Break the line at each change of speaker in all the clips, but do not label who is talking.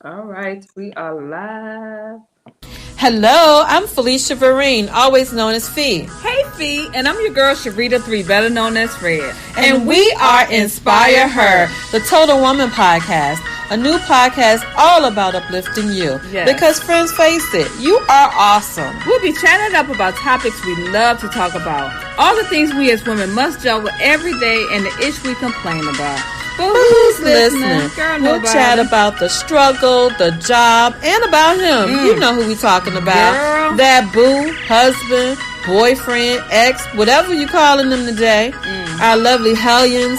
All right, we are live.
Hello, I'm Felicia Vereen, always known as Fee.
Hey, Fee, and I'm your girl Sharita 3, better known as Fred.
And we are Inspire Her, the Total Woman podcast, a new podcast all about uplifting you.
Yes.
Because friends, face it, you are awesome.
We'll be chatting up about topics we love to talk about, all the things we as women must juggle every day and the ish we complain about.
But who's listening?
Girl,
we'll chat about the struggle, the job, and about him. You know who we talking about.
Girl.
That boo, husband, boyfriend, ex, whatever you calling them today. Our lovely hellions,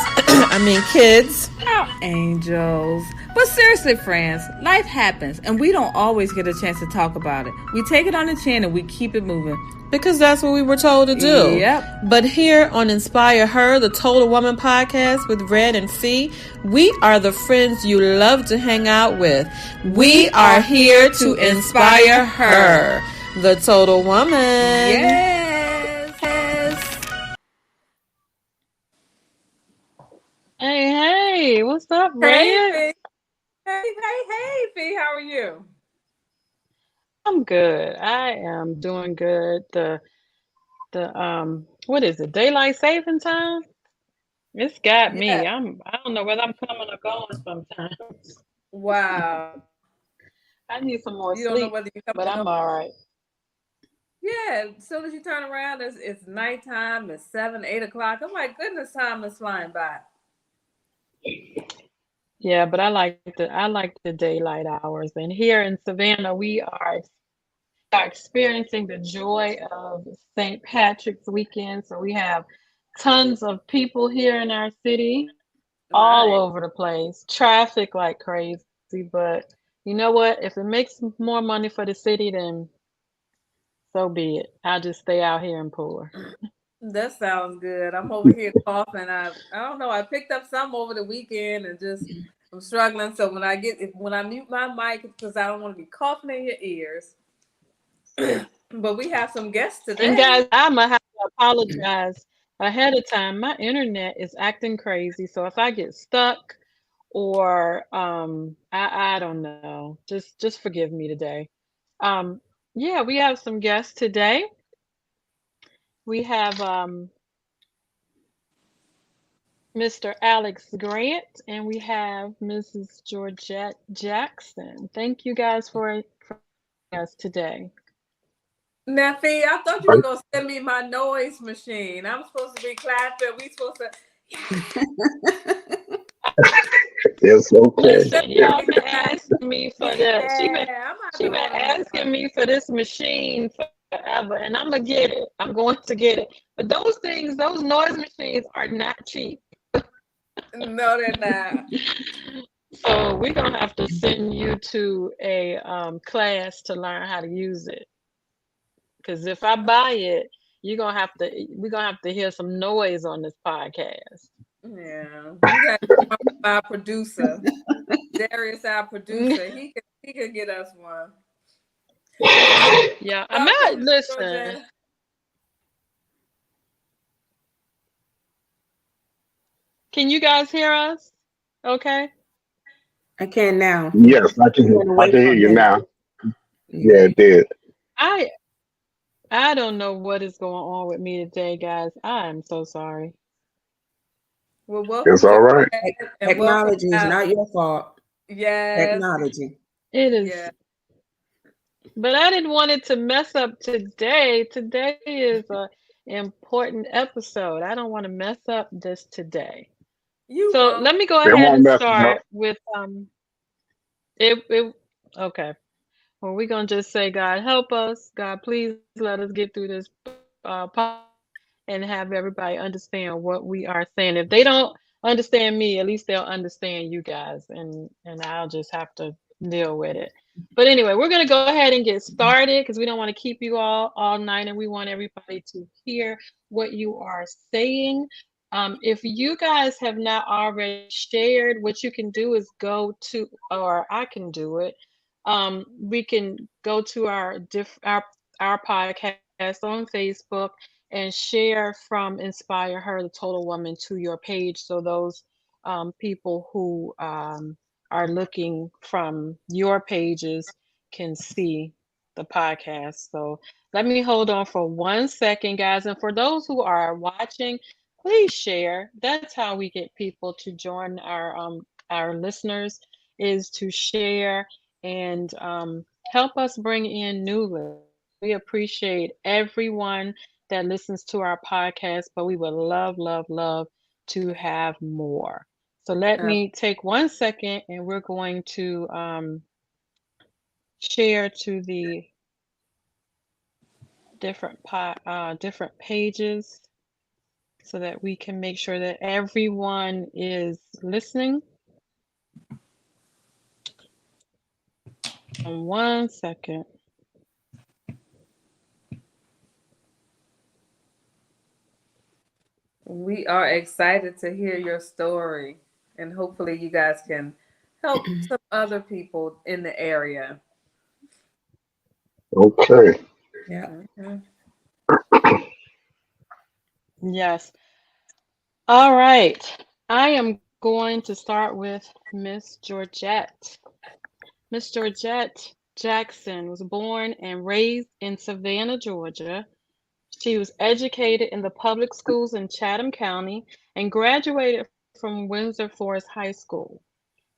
kids.
Our angels. But seriously, friends, life happens, and we don't always get a chance to talk about it. We take it on the chin and we keep it moving.
Because that's what we were told to do.
Yep.
But here on Inspire Her, the Total Woman podcast with Red and Fee, we are the friends you love to hang out with. We are here to inspire her, the Total Woman.
Yes.
Hey, what's up, Red?
Hey, Fee, how are you?
I'm good. I am doing good. The what is it? Daylight saving time? It's got me. I don't know whether I'm coming or going sometimes.
Wow.
I need some more
sleep,
don't know whether but I'm all right.
Yeah, as soon as you turn around, it's nighttime. It's 7, 8 o'clock. Oh my goodness, time is flying by.
Yeah, but I like the daylight hours. And here in Savannah, we are experiencing the joy of St. Patrick's weekend. So we have tons of people here in our city, all over the place. Traffic like crazy, but you know what? If it makes more money for the city, then so be it. I'll just stay out here and pour.
That sounds good. I'm over here coughing. I don't know. I picked up some over the weekend and I'm struggling. So when I mute my mic, because I don't want to be coughing in your ears. But we have some guests today.
And guys, I'm gonna have to apologize ahead of time. My internet is acting crazy. So if I get stuck or I don't know, just forgive me today. Yeah, we have some guests today. We have Mr. Alex Grant, and we have Mrs. Georgette Jackson. Thank you guys for us today.
Now, Fee, I thought you were going to send me my noise machine. I'm supposed to be clapping. We supposed to...
It's okay.
Listen, y'all been asking me for this. She been asking me for this machine forever, and I'm going to get it. I'm going to get it. But those noise machines are not cheap.
No, they're not.
So we're going to have to send you to a class to learn how to use it. Because if I buy it, we're gonna have to hear some noise on this podcast.
Yeah, you got our producer, Darius, our producer. He could get us one.
Yeah, I'm not listen. Can you guys hear us? Okay.
I can now.
Yes, I can hear you now. Yeah, it did.
I don't know what is going on with me today, guys. I am so sorry.
Well, welcome.
It's all right.
Technology is not your fault.
Yeah.
Technology.
It is. Yeah. But I didn't want it to mess up today. Today is an important episode. I don't want to mess up this today. Let me go ahead and start with okay. Well, we're going to just say, God, help us. God, please let us get through this and have everybody understand what we are saying. If they don't understand me, at least they'll understand you guys, and I'll just have to deal with it. But anyway, we're going to go ahead and get started because we don't want to keep you all night, and we want everybody to hear what you are saying. If you guys have not already shared, what you can do is go to, or I can do it. We can go to our podcast on Facebook and share from Inspire Her, the Total Woman, to your page. So those people who are looking from your pages can see the podcast. So let me hold on for 1 second, guys. And for those who are watching, please share. That's how we get people to join our listeners, is to share and help us bring in new listeners. We appreciate everyone that listens to our podcast, but we would love, love, love to have more. So let me take 1 second and we're going to share to the different pages so that we can make sure that everyone is listening. 1 second.
We are excited to hear your story, and hopefully you guys can help some other people in the area.
Okay.
Yeah.
Yes. All right. I am going to start with Miss Georgette. Miss Georgette Jackson was born and raised in Savannah, Georgia. She was educated in the public schools in Chatham County and graduated from Windsor Forest High School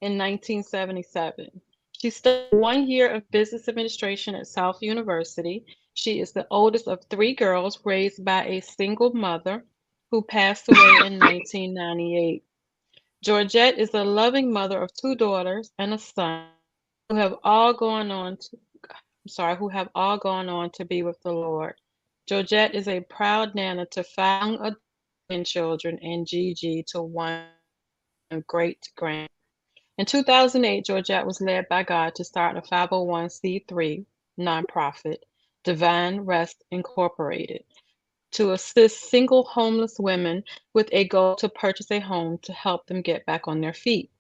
in 1977. She studied 1 year of business administration at South University. She is the oldest of 3 girls raised by a single mother who passed away in 1998. Georgette is a loving mother of 2 daughters and a son who have all gone on to be with the Lord. Georgette is a proud nana to 5 young children and Gigi to 1 great grand. In 2008, Georgette was led by God to start a 501c3 nonprofit, Divine Rest Incorporated, to assist single homeless women with a goal to purchase a home to help them get back on their feet.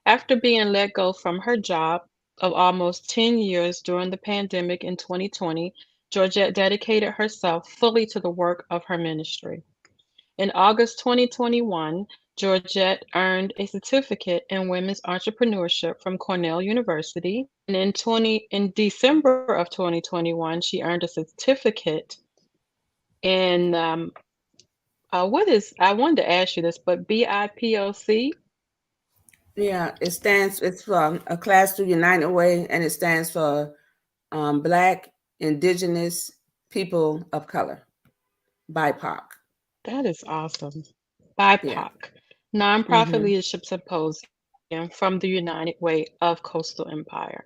After being let go from her job of almost 10 years during the pandemic in 2020, Georgette dedicated herself fully to the work of her ministry. In August 2021, Georgette earned a certificate in women's entrepreneurship from Cornell University. And in December of 2021, she earned a certificate in I wanted to ask you this, but BIPOC?
Yeah, it's from a class through United Way, and it stands for Black Indigenous People of Color, BIPOC.
That is awesome. BIPOC,
Yeah.
Nonprofit Leadership Symposium from the United Way of Coastal Empire.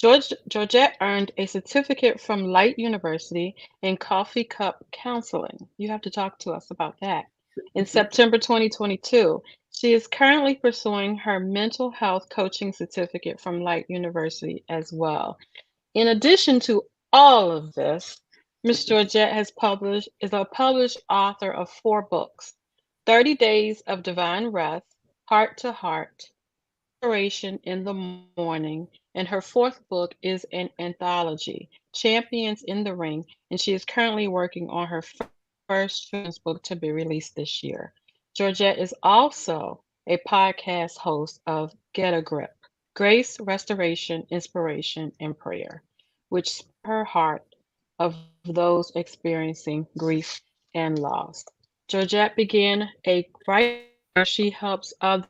Georgette earned a certificate from Light University in Coffee Cup Counseling. You have to talk to us about that. In September 2022, she is currently pursuing her mental health coaching certificate from Light University as well. In addition to all of this, Miss Georgette is a published author of 4 books: 30 Days of Divine Rest, Heart to Heart, Inspiration in the Morning, and her 4th book is an anthology, Champions in the Ring, and she is currently working on her first children's book to be released this year. Georgette is also a podcast host of Get a Grip, Grace, Restoration, Inspiration, and Prayer, which speaks to her heart of those experiencing grief and loss. Georgette began a writing where she helps others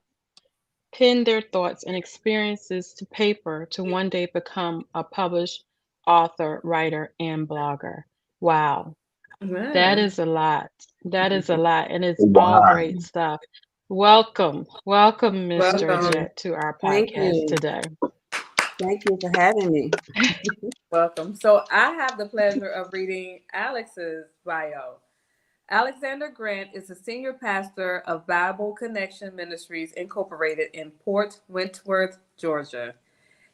pen their thoughts and experiences to paper to one day become a published author, writer, and blogger. Wow, that is a lot. That is a lot, and it's all
Wow.
great stuff. Welcome, Miss
Welcome.
Georgette, to our
Thank
podcast
you.
today.
Thank you for having me.
Welcome. So I have the pleasure of reading Alex's bio. Alexander Grant is the senior pastor of Bible Connection Ministries Incorporated in Port Wentworth, Georgia.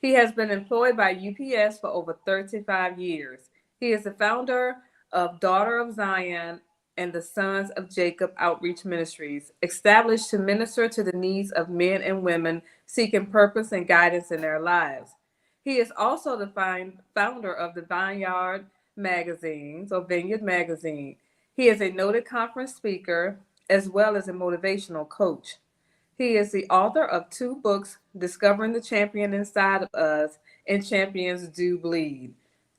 He has been employed by UPS for over 35 years. He is the founder of Daughter of Zion and the Sons of Jacob Outreach Ministries, established to minister to the needs of men and women seeking purpose and guidance in their lives. He is also the founder of the Vineyard Magazines or Vineyard Magazine. He is a noted conference speaker as well as a motivational coach. He is the author of 2 books, Discovering the Champion Inside of Us and Champions Do Bleed.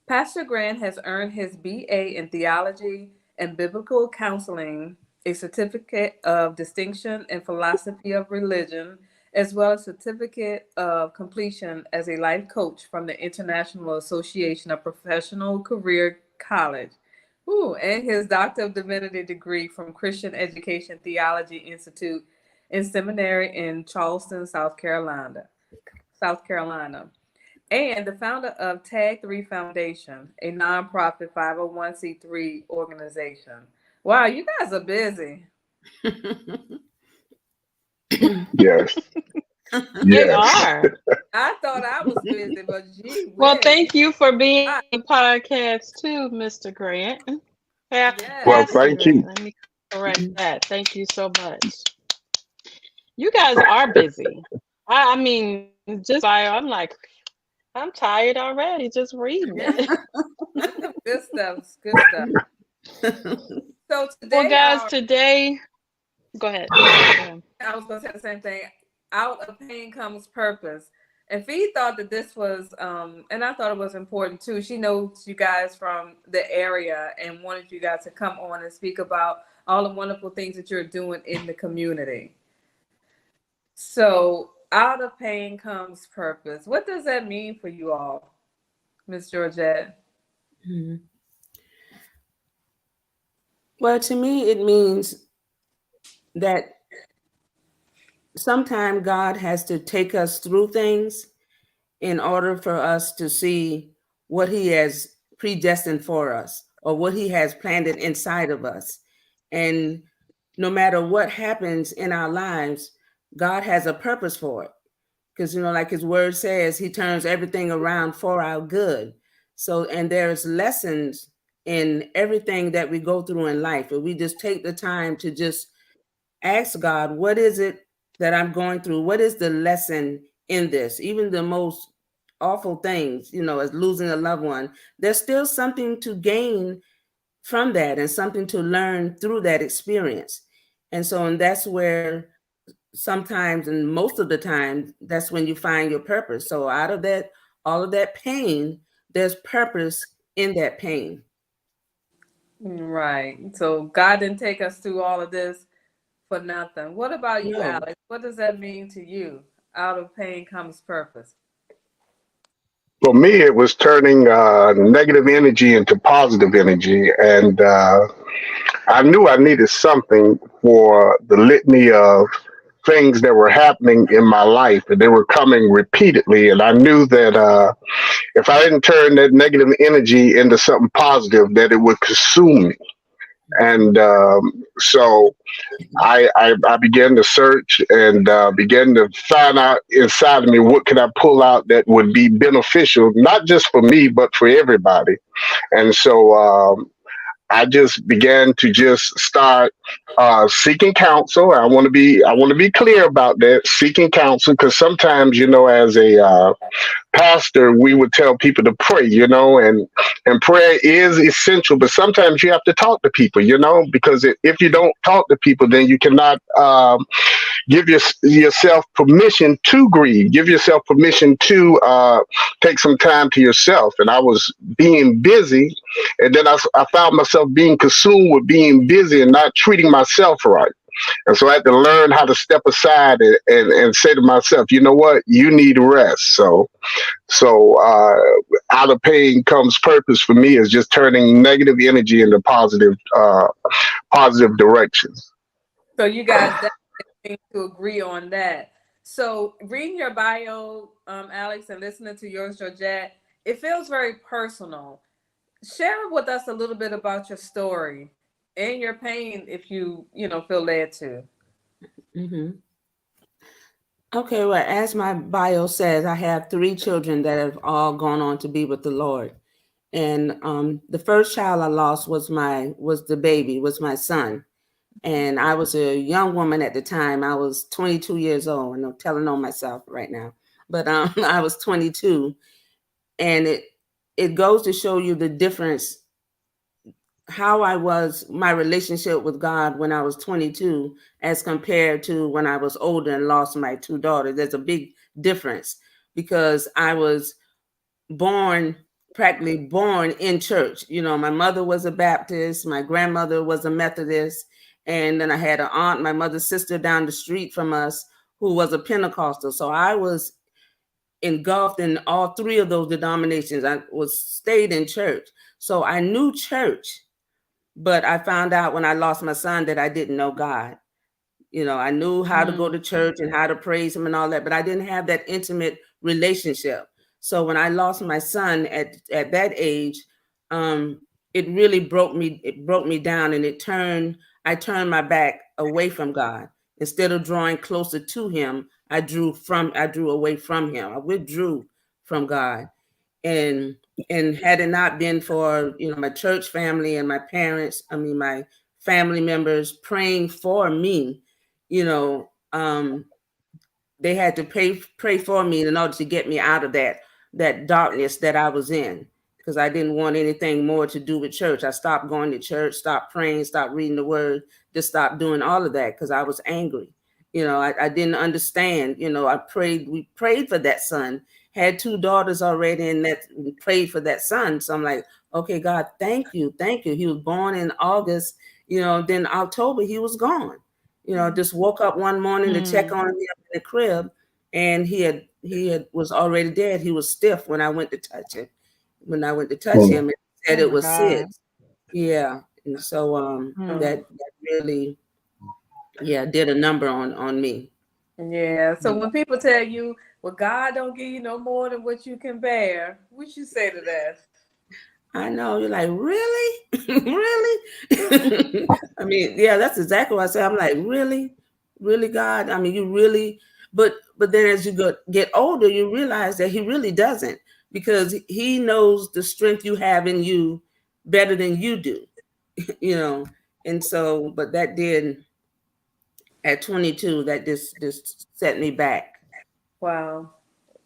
Pastor Grant has earned his BA in Theology and Biblical Counseling, a Certificate of Distinction in Philosophy of Religion, as well as Certificate of Completion as a Life Coach from the International Association of Professional Career College. Ooh, and his Doctor of Divinity degree from Christian Education Theology Institute in Seminary in Charleston, South Carolina. And the founder of Tag 3 Foundation, a nonprofit 501c3 organization. Wow, you guys are busy.
Yes.
They
Yes.
are.
I thought I was busy, but gee
Well,
whiz.
thank you for being on the podcast too, Mr. Grant.
Yes.
Well,
Pastor
thank
Grant.
you.
Let me correct that. Thank you so much. You guys are busy. I mean, just I'm like, I'm tired already just reading it.
Good stuff. Good stuff. So today,
Well, guys, today, go ahead.
I was going to say the same thing. Out of pain comes purpose. And Fee thought that this was, and I thought it was important too. She knows you guys from the area and wanted you guys to come on and speak about all the wonderful things that you're doing in the community. So, out of pain comes purpose. What does that mean for you all, Miss Georgette?
Mhm. Well, to me, it means that sometimes God has to take us through things in order for us to see what He has predestined for us or what He has planted inside of us. And no matter what happens in our lives, God has a purpose for it. Because, like His word says, He turns everything around for our good. So, and there's lessons in everything that we go through in life. If we just take the time to just ask God, what is it that I'm going through? What is the lesson in this? Even the most awful things, as losing a loved one, there's still something to gain from that and something to learn through that experience. And that's where sometimes, and most of the time, that's when you find your purpose. So out of that, all of that pain, there's purpose in that pain.
Right. So God didn't take us through all of this for nothing. What about you,
No.
Alex? What does that mean to you? Out of pain comes purpose.
For me, it was turning negative energy into positive energy. And I knew I needed something for the litany of things that were happening in my life, and they were coming repeatedly. And I knew that if I didn't turn that negative energy into something positive, that it would consume me. And so I began to search and began to find out inside of me what could I pull out that would be beneficial, not just for me, but for everybody. And so I just began to just start seeking counsel. I want to be clear about that, seeking counsel, because sometimes, as a pastor, we would tell people to pray, and prayer is essential, but sometimes you have to talk to people, because if you don't talk to people, then you cannot give yourself permission to grieve, give yourself permission to take some time to yourself. And I was being busy, and then I found myself being consumed with being busy and not treating myself right. And so I had to learn how to step aside and say to myself, you know what, you need rest. So out of pain comes purpose for me is just turning negative energy into positive directions.
So you guys definitely to agree on that. So reading your bio, Alex, and listening to yours, Georgette, it feels very personal. Share with us a little bit about your story and your pain, if you feel led to.
Mm-hmm. Okay, well, as my bio says, I have 3 children that have all gone on to be with the Lord. And the first child I lost was my son. And I was a young woman at the time. I was 22 years old, and I'm telling on myself right now. But I was 22, and it goes to show you the difference how I was, my relationship with God when I was 22 as compared to when I was older and lost my two daughters. There's a big difference because I was practically born in church. You know, my mother was a Baptist, my grandmother was a Methodist, and then I had an aunt, my mother's sister down the street from us, who was a Pentecostal. So I was engulfed in all three of those denominations. I stayed in church. So I knew church, but I found out when I lost my son that I didn't know God. You know, I knew how to go to church and how to praise him and all that, but I didn't have that intimate relationship. So when I lost my son at that age, it really broke me. It broke me down, and I turned my back away from God. Instead of drawing closer to him, I drew away from him. I withdrew from God. And had it not been for, you know, my church family and my parents, my family members praying for me, you know, they had to pray for me in order to get me out of that darkness that I was in, because I didn't want anything more to do with church. I stopped going to church, stopped praying, stopped reading the word, just stopped doing all of that because I was angry. You know, I didn't understand. You know, we prayed for that son, had two daughters already, and that we prayed for that son. So I'm like, okay, God, thank you. He was born in August, you know, then October he was gone. You know, just woke up one morning to check on him in the crib, and he was already dead. He was stiff when I went to touch him. When I went to touch him, it said it was SIDS. Yeah, and so that really, did a number on me.
Yeah. So when people tell you, well, God don't give you no more than what you can bear, what you say to that?
I know, you're like, really? Really? I mean, yeah, that's exactly what I say. I'm like, really? Really, God? I mean, you really, but then as you get older, you realize that he really doesn't, because he knows the strength you have in you better than you do, you know? And so, but that did, at 22, that just set me back.
Wow.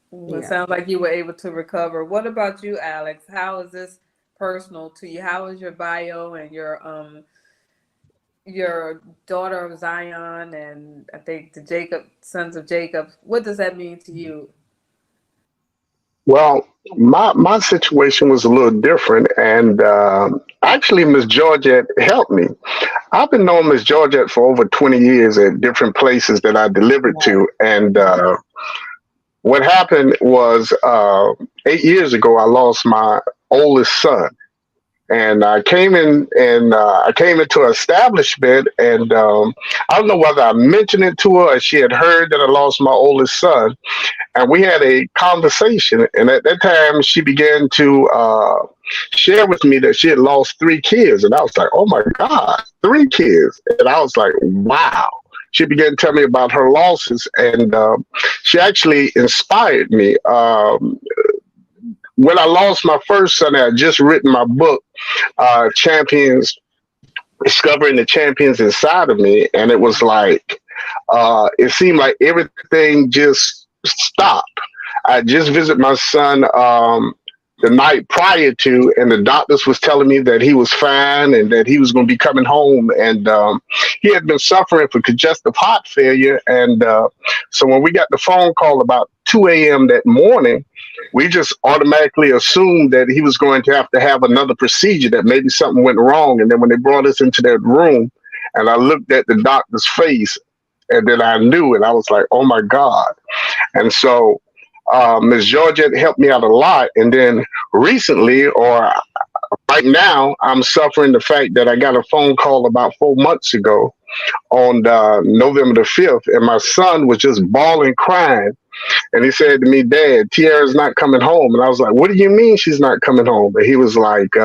Well, it sounds like you were able to recover. What about you, Alex? How is this personal to you? How is your bio and your daughter of Zion, and I think the sons of Jacob? What does that mean to you?
Well, my situation was a little different, and actually, Miss Georgette helped me. I've been knowing Miss Georgette for over 20 years at different places that I delivered to, and what happened was 8 years ago, I lost my oldest son. And I came in, and I came into an establishment, and I don't know whether I mentioned it to her or she had heard that I lost my oldest son. And we had a conversation. And at that time, she began to share with me that she had lost 3 kids. And I was like, oh my God, 3 kids. And I was like, wow. She began to tell me about her losses, and she actually inspired me. When I lost my first son, I had just written my book, Champions, Discovering the Champions Inside of Me. And it was like, it seemed like everything just stopped. I just visited my son the night prior to, and the doctors was telling me that he was fine and that he was going to be coming home. And he had been suffering from congestive heart failure. And so when we got the phone call about 2 a.m. that morning, we just automatically assumed that he was going to have another procedure, that maybe something went wrong. And then when they brought us into that room, and I looked at the doctor's face, and then I knew it. I was like, oh my God. And so Ms. Georgette helped me out a lot. And then recently, or right now, I'm suffering the fact that I got a phone call about 4 months ago on November the 5th, and my son was just bawling, crying. And he said to me, Dad, Tiara's not coming home. And I was like, what do you mean she's not coming home? And he was like,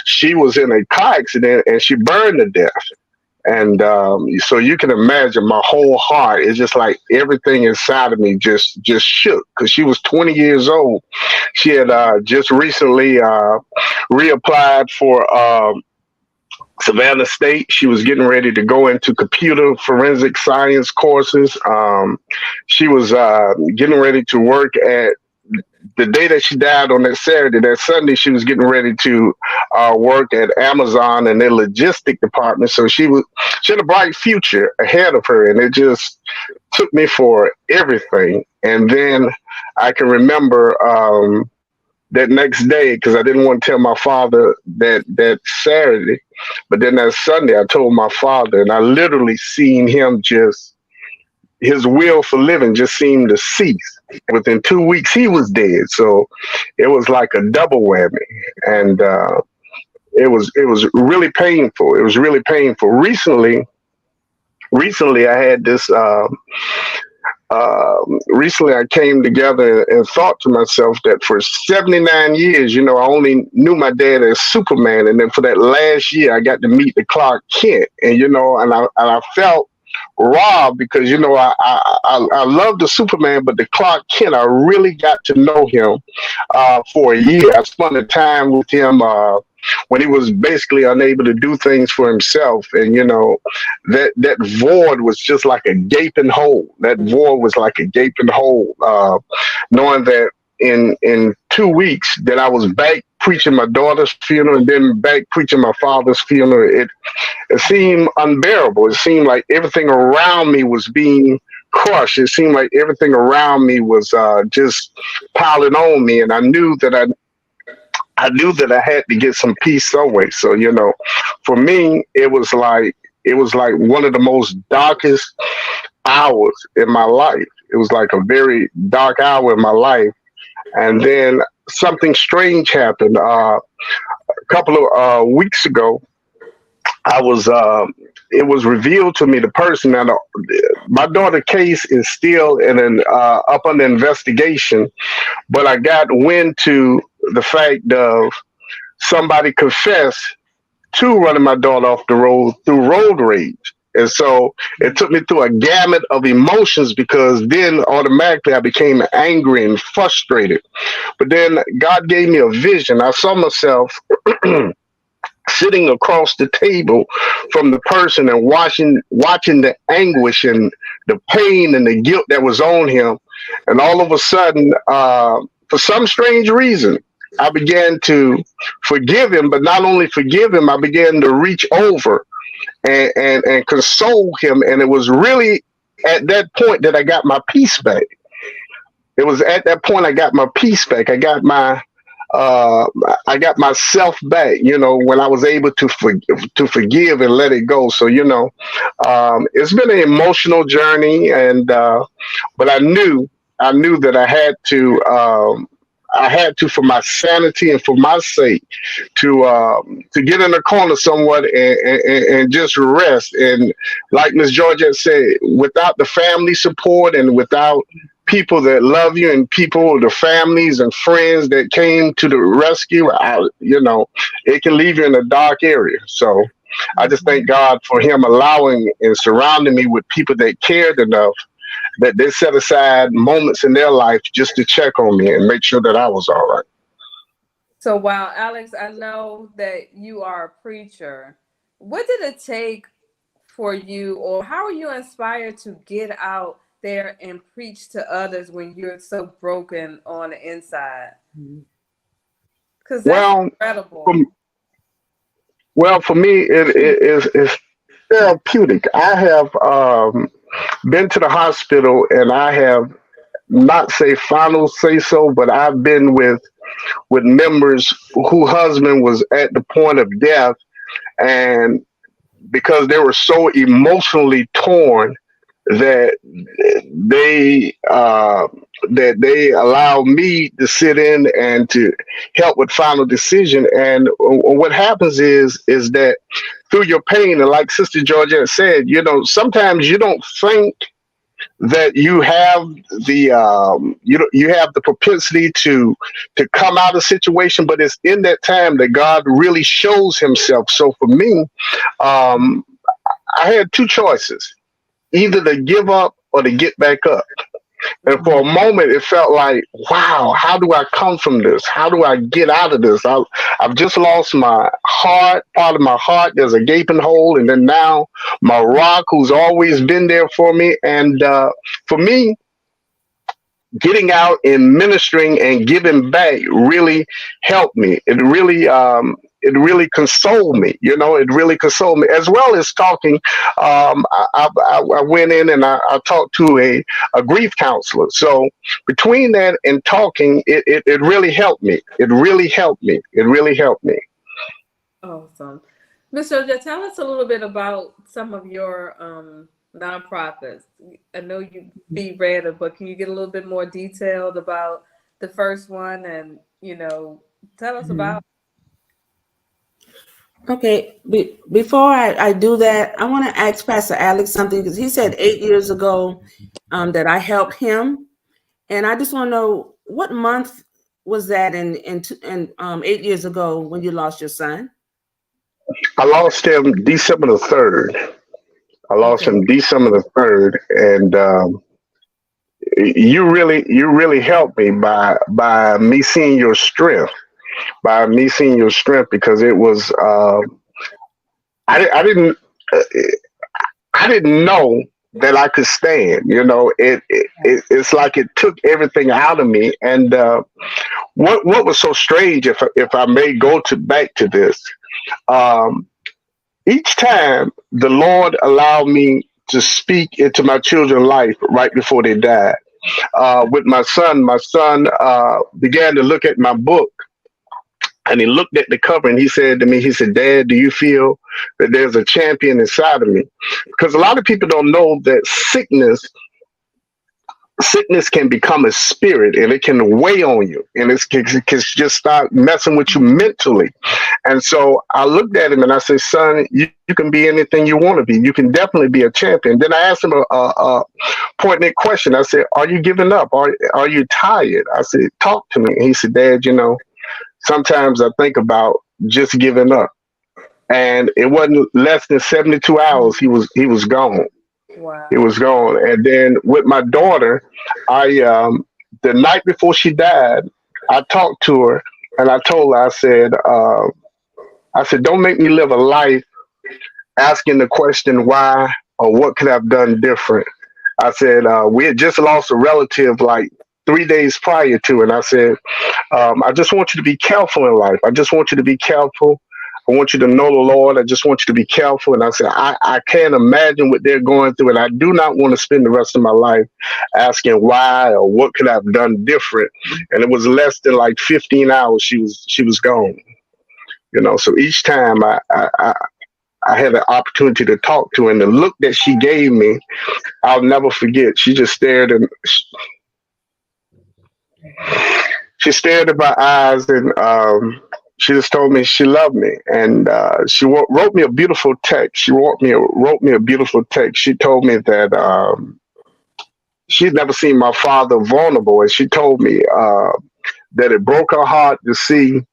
she was in a car accident and she burned to death. And so you can imagine my whole heart is just like everything inside of me just shook, because she was 20 years old. She had just recently reapplied for Savannah State. She was getting ready to go into computer forensic science courses. She was getting ready to work at the day that she died on that Saturday, that Sunday, she was getting ready to work at Amazon and their logistic department. So she had a bright future ahead of her, and it just took me for everything. And then I can remember that next day, because I didn't want to tell my father that Saturday, but then that Sunday I told my father, and I literally seen him just, his will for living just seemed to cease. Within 2 weeks, he was dead. So it was like a double whammy. And it was really painful. It was really painful. Recently I had this, recently I came together and thought to myself that for 79 years, I only knew my dad as Superman. And then for that last year, I got to meet the Clark Kent. And, and I felt robbed because, I love the Superman, but the Clark Kent, I really got to know him for a year. I spent the time with him when he was basically unable to do things for himself. And, that void was just like a gaping hole. That void was like a gaping hole, knowing that in 2 weeks that I was back preaching my daughter's funeral and then back preaching my father's funeral. It seemed unbearable. It seemed like everything around me was being crushed. It seemed like everything around me was just piling on me. And I knew that I had to get some peace somewhere. So, for me, it was like one of the most darkest hours in my life. It was like a very dark hour in my life. And then something strange happened. A couple of weeks ago, it was revealed to me the person that my daughter's case is still up under investigation, but I got wind to the fact of somebody confessed to running my daughter off the road through road rage. And so it took me through a gamut of emotions, because then automatically I became angry and frustrated. But then God gave me a vision. I saw myself sitting across the table from the person and watching the anguish and the pain and the guilt that was on him. And all of a sudden, for some strange reason, I began to forgive him, but not only forgive him, I began to reach over and console him. And it was really at that point that I got my peace back. It was at that point I got my peace back. I got myself back, when I was able to forgive and let it go. So, it's been an emotional journey, and but I knew that I had to, for my sanity and for my sake, to get in the corner somewhat and just rest. And like Ms. Georgette said, without the family support and without people that love you and the families and friends that came to the rescue, it can leave you in a dark area. So I just thank God for him allowing and surrounding me with people that cared enough that they set aside moments in their life just to check on me and make sure that I was all right.
So while Alex, I know that you are a preacher, what did it take for you, or how are you inspired to get out there and preach to others when you're so broken on the inside? Because that's incredible.
For me, it's therapeutic. I have been to the hospital, and I have not say final say so, but I've been with members whose husband was at the point of death, and because they were so emotionally torn that they allowed me to sit in and to help with final decision. And what happens is that through your pain, and like Sister Georgette said, sometimes you don't think that you have the propensity to come out of a situation, but it's in that time that God really shows himself. So for me, I had two choices: either to give up or to get back up. And for a moment, it felt like, wow, how do I come from this? How do I get out of this? I've just lost my heart, part of my heart. There's a gaping hole. And then now my rock, who's always been there for me. And for me, getting out and ministering and giving back really helped me. It really consoled me. It really consoled me, as well as talking. I went in and I talked to a grief counselor. So between that and talking, it really helped me. It really helped me. It really helped me.
Awesome. Mr. Oja, tell us a little bit about some of your nonprofits. I know you read it, but can you get a little bit more detailed about the first one and, tell us about.
Okay, before I do that, I want to ask Pastor Alex something, because he said 8 years ago that I helped him. And I just want to know, what month was that in 8 years ago when you lost your son?
I lost him December the 3rd. I lost him December the 3rd, and you really helped me by me seeing your strength, because it was I didn't know that I could stand. It's like it took everything out of me. And what was so strange, if I may go back to this. Each time the Lord allowed me to speak into my children's life right before they died. With my son began to look at my book, and he looked at the cover and he said to me, "Dad, do you feel that there's a champion inside of me?" Because a lot of people don't know that sickness can become a spirit, and it can weigh on you, and it can just start messing with you mentally. And so I looked at him and I said, "Son, you can be anything you want to be. You can definitely be a champion." Then I asked him a poignant question. I said, "Are you giving up? Are you tired?" I said, "Talk to me." And he said, "Dad, sometimes I think about just giving up." And it wasn't less than 72 hours. He was gone.
Wow.
He was gone. And then with my daughter, the night before she died, I talked to her and I told her, I said, "Don't make me live a life asking the question why or what could I have done different." I said, we had just lost a relative like 3 days prior to, and I said, "I just want you to be careful in life. I just want you to be careful. I want you to know the Lord. I just want you to be careful." And I said, I can't imagine what they're going through, and I do not want to spend the rest of my life asking why or what could I have done different. And it was less than like 15 hours she was gone. So each time I had an opportunity to talk to her, and the look that she gave me, I'll never forget. She just stared, and she stared in my eyes, and she just told me she loved me. And she wrote me a beautiful text. She wrote me a beautiful text. She told me that she'd never seen my father vulnerable, and she told me that it broke her heart to see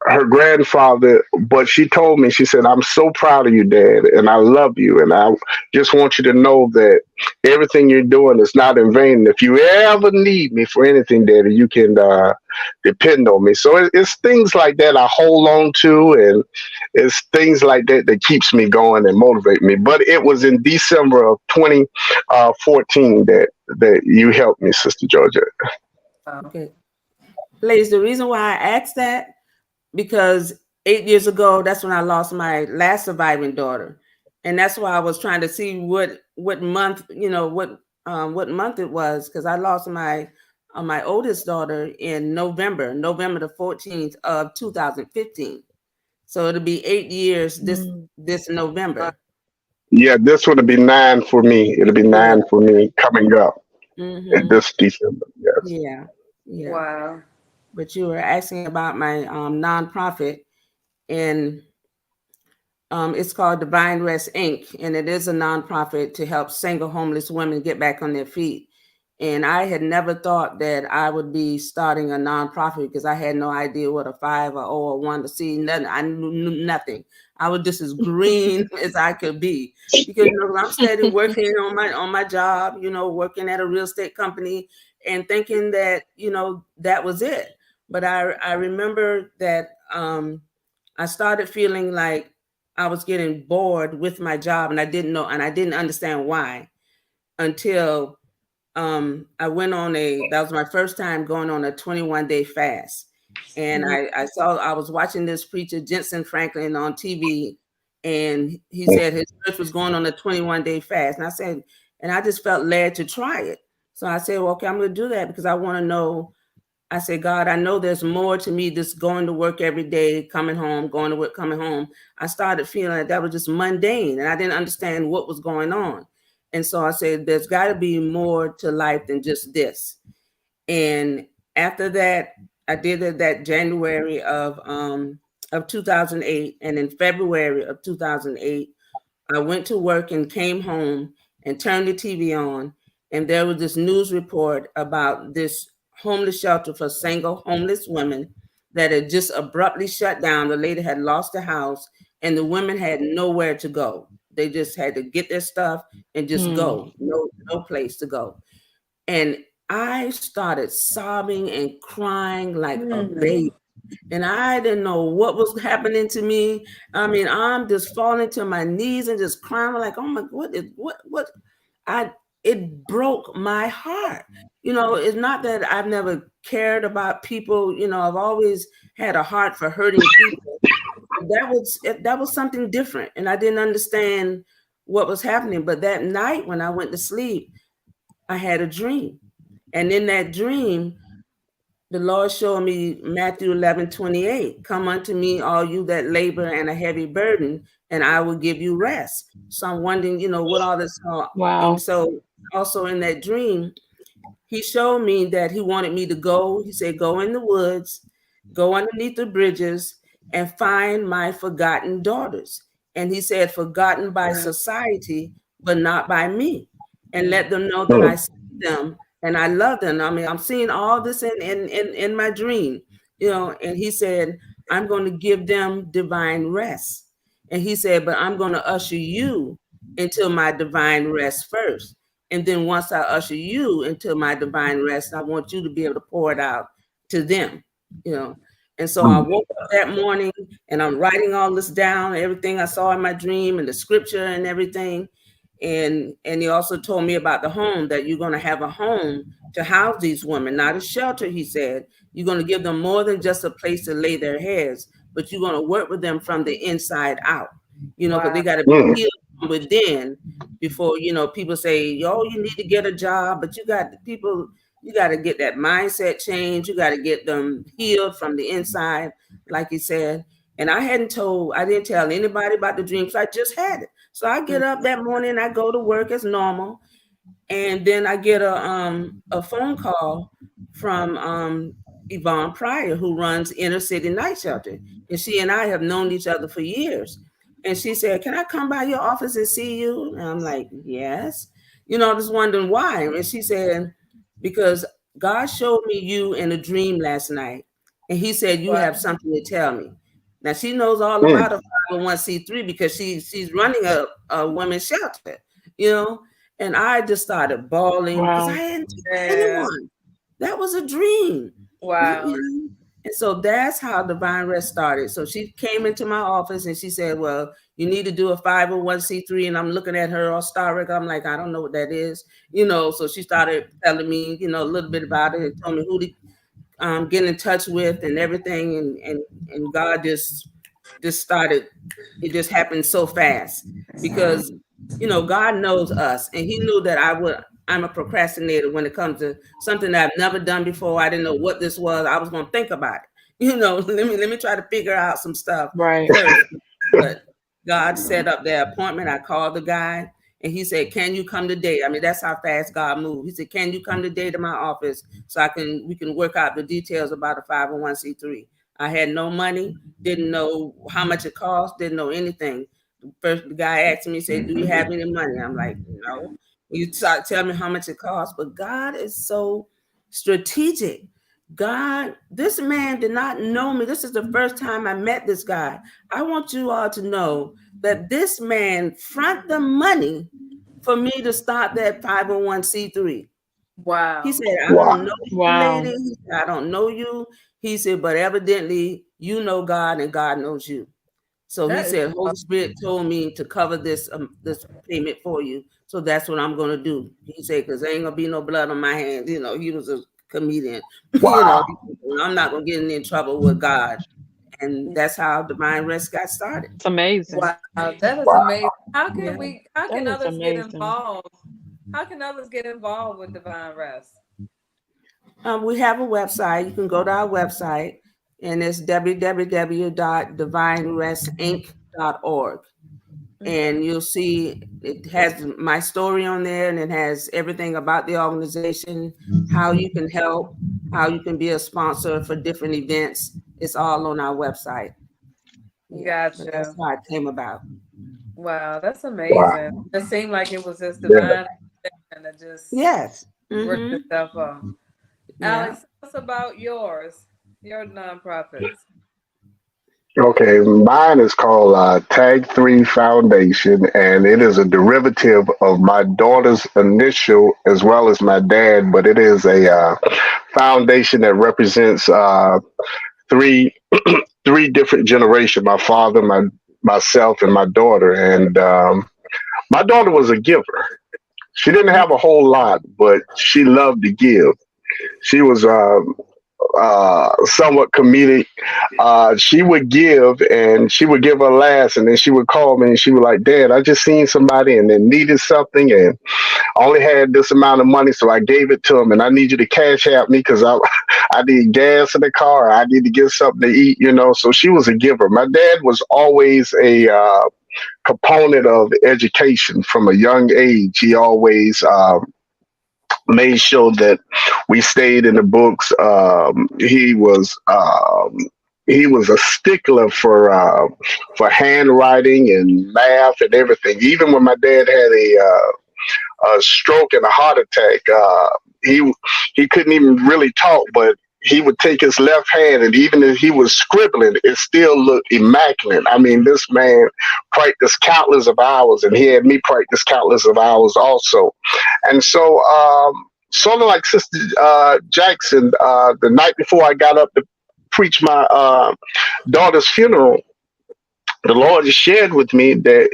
her grandfather. But she told me, she said, "I'm so proud of you, Dad, and I love you, and I just want you to know that everything you're doing is not in vain. If you ever need me for anything, Daddy, you can depend on me." So it's things like that I hold on to, and it's things like that that keeps me going and motivate me. But it was in December of 2014 that you helped me, Sister Georgia.
Okay. Ladies, the reason why I asked that, because 8 years ago, that's when I lost my last surviving daughter. And that's why I was trying to see what month, what month it was, because I lost my oldest daughter in November the 14th of 2015. So it'll be 8 years this November.
Yeah, this would be 9 for me. It'll be 9 for me coming up this December. Yes.
Yeah.
Wow.
But you were asking about my nonprofit, and it's called Divine Rest Inc., and it is a nonprofit to help single homeless women get back on their feet. And I had never thought that I would be starting a nonprofit, because I had no idea what a 5 or O or 1 to C, nothing. I knew nothing. I was just as green as I could be, because I'm steady working on my job, working at a real estate company, and thinking that that was it. But I remember that I started feeling like I was getting bored with my job, and I didn't understand why, until I went on that was my first time going on a 21-day fast. And I was watching this preacher, Jensen Franklin, on TV, and he said his church was going on a 21-day fast. And I just felt led to try it. So I said, well, okay, I'm going to do that because I want to know. I said, God, I know there's more to me just going to work every day, coming home, going to work, coming home. I started feeling like that was just mundane, and I didn't understand what was going on. And so I said, there's got to be more to life than just this. And after that, I did it that January of 2008. And in February of 2008, I went to work and came home and turned the TV on. And there was this news report about this homeless shelter for single homeless women that had just abruptly shut down. The lady had lost the house and the women had nowhere to go. They just had to get their stuff and just go. No place to go. And I started sobbing and crying like a baby. And I didn't know what was happening to me. I mean, I'm just falling to my knees and just crying like, oh my, it broke my heart. It's not that I've never cared about people. I've always had a heart for hurting people. That was something different. And I didn't understand what was happening. But that night when I went to sleep, I had a dream. And in that dream, the Lord showed me Matthew 11:28. Come unto me, all you that labor and a heavy burden, and I will give you rest. So I'm wondering, what all this.
Wow.
And so also in that dream, he showed me that he wanted me to go. He said, go in the woods, go underneath the bridges, and find my forgotten daughters. And he said, forgotten by society, but not by me. And let them know that I see them and I love them. I mean, I'm seeing all this in my dream, and he said, I'm going to give them divine rest. And he said, but I'm going to usher you into my divine rest first. And then once I usher you into my divine rest, I want you to be able to pour it out to them, And so I woke up that morning and I'm writing all this down, everything I saw in my dream and the scripture and everything. And he also told me about the home, that you're going to have a home to house these women, not a shelter. He said, you're going to give them more than just a place to lay their heads, but you're going to work with them from the inside out, because they got to be healed from within before, people say, oh, you need to get a job, but you got to get that mindset change. You got to get them healed from the inside, like he said. And I didn't tell anybody about the dreams. I just had it. So I get up that morning, I go to work as normal. And then I get a phone call from Yvonne Pryor, who runs Inner City Night Shelter. And she and I have known each other for years. And she said, can I come by your office and see you? And I'm like, yes. Just wondering why. And she said, because God showed me you in a dream last night. And he said, you have something to tell me. Now she knows all about a 501c3 because she's running a women's shelter, and I just started bawling because I hadn't told anyone. That was a dream.
Wow.
And so that's how Divine Rest started. So she came into my office and she said, well, you need to do a 501c3. And I'm looking at her all starstruck. I'm like, I don't know what that is. So she started telling me, a little bit about it and told me who to get in touch with and everything. And God just started. It just happened so fast because, God knows us. And he knew that I'm a procrastinator when it comes to something that I've never done before. I didn't know what this was. I was going to think about it. Let me try to figure out some stuff.
Right.
First. But God set up the appointment. I called the guy and he said, can you come today? I mean, that's how fast God moved. He said, can you come today to my office so we can work out the details about a 501c3. I had no money, didn't know how much it cost, didn't know anything. First, the guy asked me, said, do you have any money? I'm like, no. You tell me how much it costs, but God is so strategic. This man did not know me. This is the first time I met this guy. I want you all to know that this man front the money for me to start that 501c3.
Wow.
He said, I don't know you, lady. He said, I don't know you. He said, but evidently you know God and God knows you. So he
That is
said, Holy Spirit told me to cover this this payment for you. So that's what I'm going to do. He said, because there ain't going to be no blood on my hands. You know, he was a comedian.
Wow.
You know, I'm not going to get in trouble with God. And that's how Divine Rest got started.
It's amazing.
wow. That is
Wow.
amazing. How can
Yeah.
how can
That is
others get
amazing.
involved? How can others get involved with Divine Rest?
We have a website. You can go to our website, and it's www.divinerestinc.org. And you'll see it has my story on there, and it has everything about the organization, how you can help, how you can be a sponsor for different events. It's all on our website.
Gotcha.
That's how it came about.
Wow, that's amazing.
Wow.
It seemed like it was just
Yeah.
divine and it just
Yes.
worked
Mhm.
itself out.
Yeah.
Alex, tell us about your nonprofits.
Okay, mine is called Tag 3 Foundation, and it is a derivative of my daughter's initial as well as my dad, but it is a foundation that represents three three different generations: my father, myself, and my daughter. And my daughter was a giver. She didn't have a whole lot, but she loved to give. She was somewhat comedic. She would give, and she would give her last, and then she would call me and she would like, Dad, I just seen somebody and they needed something, and I only had this amount of money, so I gave it to them, and I need you to cash out me because I need gas in the car. I need to get something to eat, you know. So she was a giver. My dad was always a component of education from a young age. He always made sure that we stayed in the books. He was a stickler for handwriting and math and everything. Even when my dad had a stroke and a heart attack, he couldn't even really talk, but he would take his left hand, and even if he was scribbling, it still looked immaculate. I mean, this man practiced countless of hours, and he had me practice countless of hours also. And so, sort of like Sister Jackson, the night before I got up to preach my daughter's funeral, the Lord shared with me that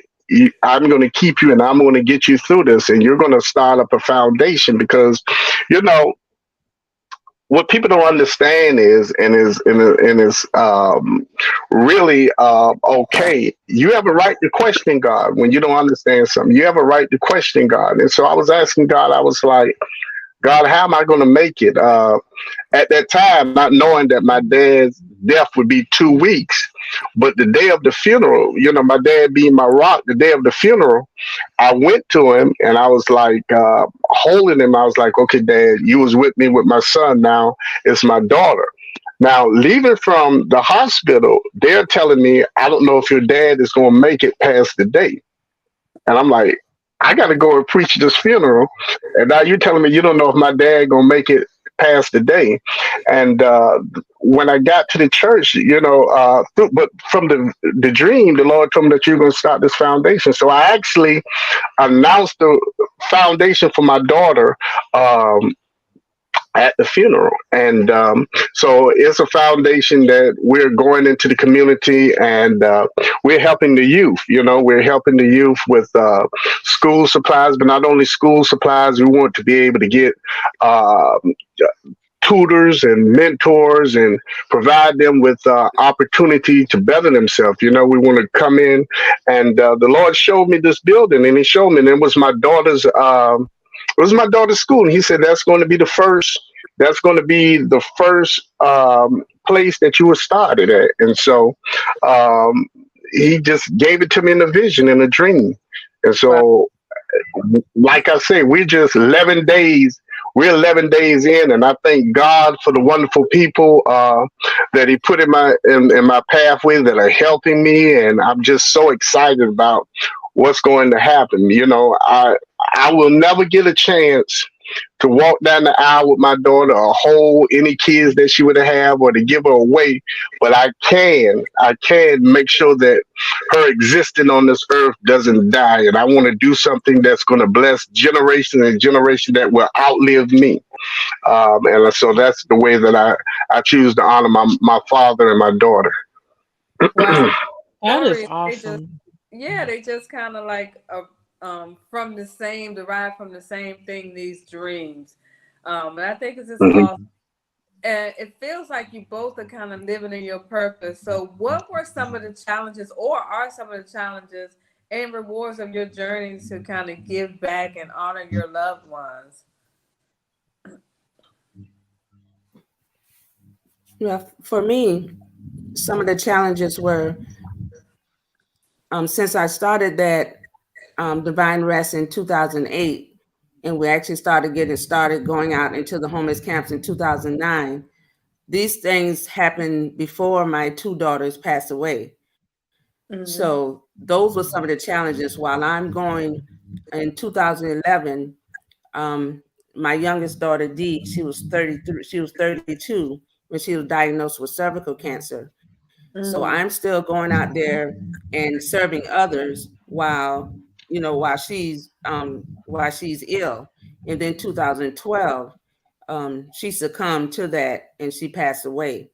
I'm going to keep you and I'm going to get you through this, and you're going to start up a foundation because, you know, what people don't understand is really okay. You have a right to question God when you don't understand something. You have a right to question God. And so I was asking God, I was like, God, how am I going to make it? At that time, not knowing that my dad's death would be 2 weeks, but the day of the funeral, you know, my dad being my rock, the day of the funeral, I went to him and I was like holding him. I was like, okay, Dad, you was with me with my son. Now it's my daughter. Now, leaving from the hospital, they're telling me, I don't know if your dad is going to make it past the day. And I'm like, I got to go and preach this funeral. And now you're telling me you don't know if my dad going to make it past the day. And when I got to the church, you know, but from the dream, the Lord told me that you're going to start this foundation. So I actually announced the foundation for my daughter at the funeral. And so it's a foundation that we're going into the community, and we're helping the youth. You know, we're helping the youth with school supplies, but not only school supplies. We want to be able to get tutors and mentors and provide them with opportunity to better themselves. You know, we want to come in, and the Lord showed me this building, and He showed me, and it was my daughter's. It was my daughter's school, and He said that's going to be the first. That's going to be the first place that you were started at. And so He just gave it to me in a vision, in a dream. And so, like I say, we're just 11 days. We're 11 days in, and I thank God for the wonderful people that He put in my pathway that are helping me, and I'm just so excited about what's going to happen. You know, I will never get a chance to walk down the aisle with my daughter or hold any kids that she would have or to give her away, but I can make sure that her existence on this earth doesn't die, and I want to do something that's going to bless generation and generation that will outlive me. And so that's the way that I choose to honor my father and my daughter.
Wow.
That is
stories. They just,
awesome.
yeah, they just kind of like from the same, derived from the same thing. These dreams, and I think it's just
Mhm.
awesome. And it feels like you both are kind of living in your purpose. So, what were some of the challenges, or are some of the challenges and rewards of your journey to kind of give back and honor your loved ones?
Yeah, for me, some of the challenges were since I started that Divine Rest in 2008, and we actually started going out into the homeless camps in 2009. These things happened before my two daughters passed away.
Mm-hmm.
So those were some of the challenges. While I'm going in 2011, um, my youngest daughter Dee, she was 33, she was 32 when she was diagnosed with cervical cancer. So
Mm-hmm.
I'm still going out there and serving others while, while she's ill. And then 2012, she succumbed to that and she passed away.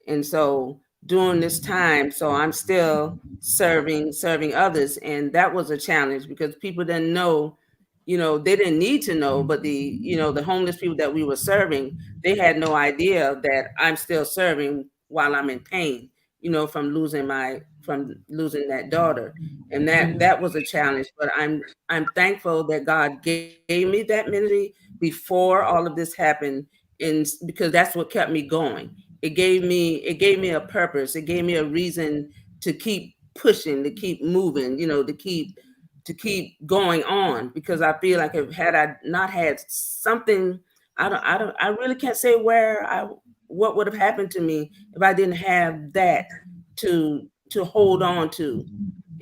And so during this time, so I'm still serving others. And that was a challenge because people didn't know, they didn't need to know, but the homeless people that we were serving, they had no idea that I'm still serving while I'm in pain, from losing that daughter. And that was a challenge. But I'm thankful that God gave me that ministry before all of this happened, and because that's what kept me going. It gave me a purpose. It gave me a reason to keep pushing, to keep moving, to keep going on, because I feel like if had I not had something, I really can't say what would have happened to me if I didn't have that to hold on to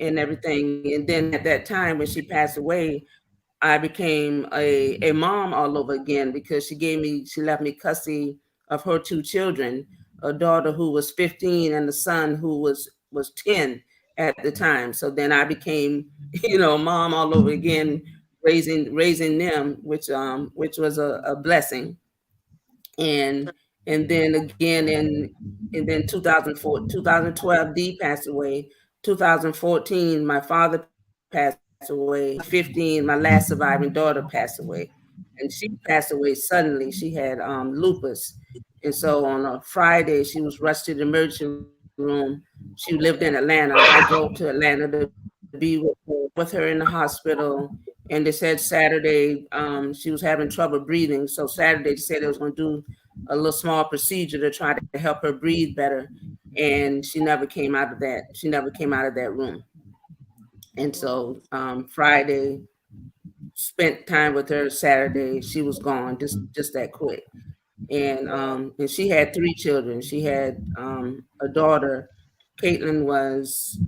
and everything. And then at that time when she passed away, I became a mom all over again, because she left me custody of her two children, a daughter who was 15 and a son who was 10 at the time. So then I became, mom all over again, raising them, which was a blessing. And and then again and then 2004, 2012, Dee passed away. 2014, my father passed away. 15, my last surviving daughter passed away. And she passed away suddenly. She had lupus. And so on a Friday, she was rushed to the emergency room. She lived in Atlanta. I drove to Atlanta to be with her in the hospital. And they said Saturday she was having trouble breathing. So Saturday they said they was going to do a little small procedure to try to help her breathe better. And she never came out of that. She never came out of that room. And so Friday, spent time with her. Saturday, she was gone, just that quick. And she had three children. She had a daughter. Caitlin was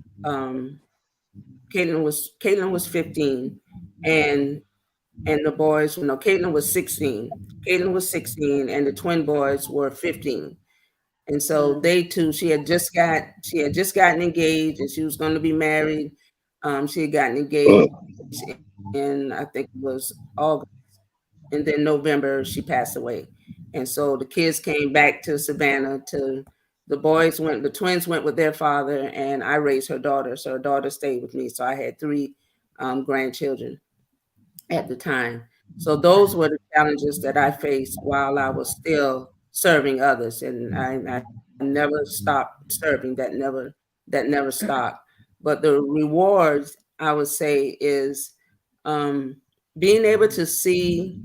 Caitlin was 15, and the boys, Caitlin was 16. Caitlin was 16, and the twin boys were 15. And so they too, she had just gotten engaged, and she was going to be married. She had gotten engaged in, I think it was August, and then November she passed away. And so the kids came back to Savannah. The twins went with their father, and I raised her daughter. So her daughter stayed with me. So I had three grandchildren at the time. So those were the challenges that I faced while I was still serving others, and I never stopped serving. That never stopped. But the rewards, I would say, is being able to see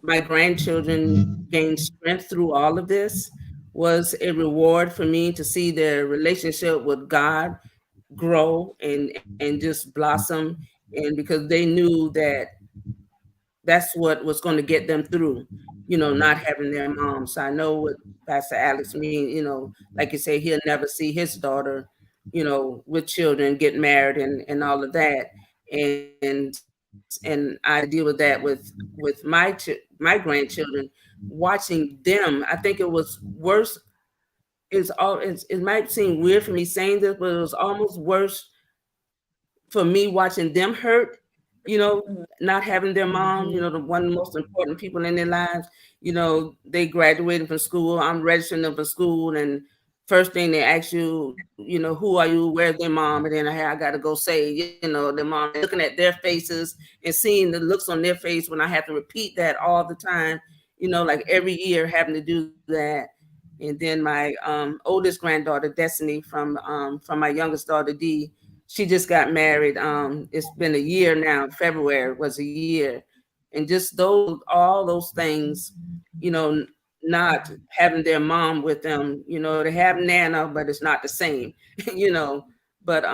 my grandchildren gain strength through all of this was a reward for me, to see their relationship with God grow and just blossom. And because they knew that that's what was going to get them through, not having their mom. So I know what Pastor Alex mean, like you say, he'll never see his daughter, with children, get married and all of that. And I deal with that with my grandchildren, watching them. I think it was worse. It might seem weird for me saying this, but it was almost worse for me watching them hurt, not having their mom, the one of the most important people in their lives. They graduated from school. I'm registering them for school, and first thing they ask you, who are you? Where's their mom? And then I got to go say, their mom, looking at their faces and seeing the looks on their face when I have to repeat that all the time, like every year having to do that. And then my oldest granddaughter, Destiny, from my youngest daughter, Dee, she just got married. It's been a year now. February was a year. And just all those things, not having their mom with them, they have Nana, but it's not the same, but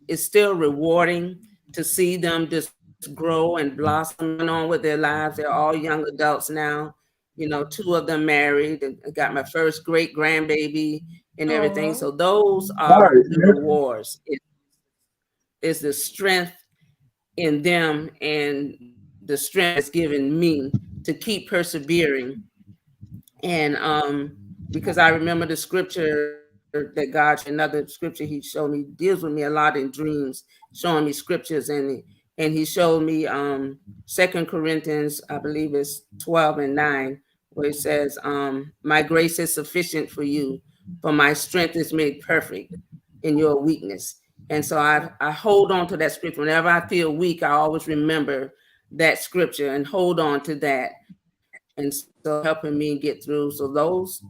it's still rewarding to see them just grow and blossom on with their lives. They're all young adults now, 2 of them married, and I got my first great grandbaby and everything. So those are the rewards. It's the strength in them and the strength it's given me to keep persevering. And because I remember the scripture that God, another scripture he showed me, deals with me a lot in dreams, showing me scriptures, and he showed me 2 Corinthians, I believe it's 12:9, where it says, my grace is sufficient for you, for my strength is made perfect in your weakness. And so I hold on to that scripture. Whenever I feel weak, I always remember that scripture and hold on to that. And so helping me get through. So those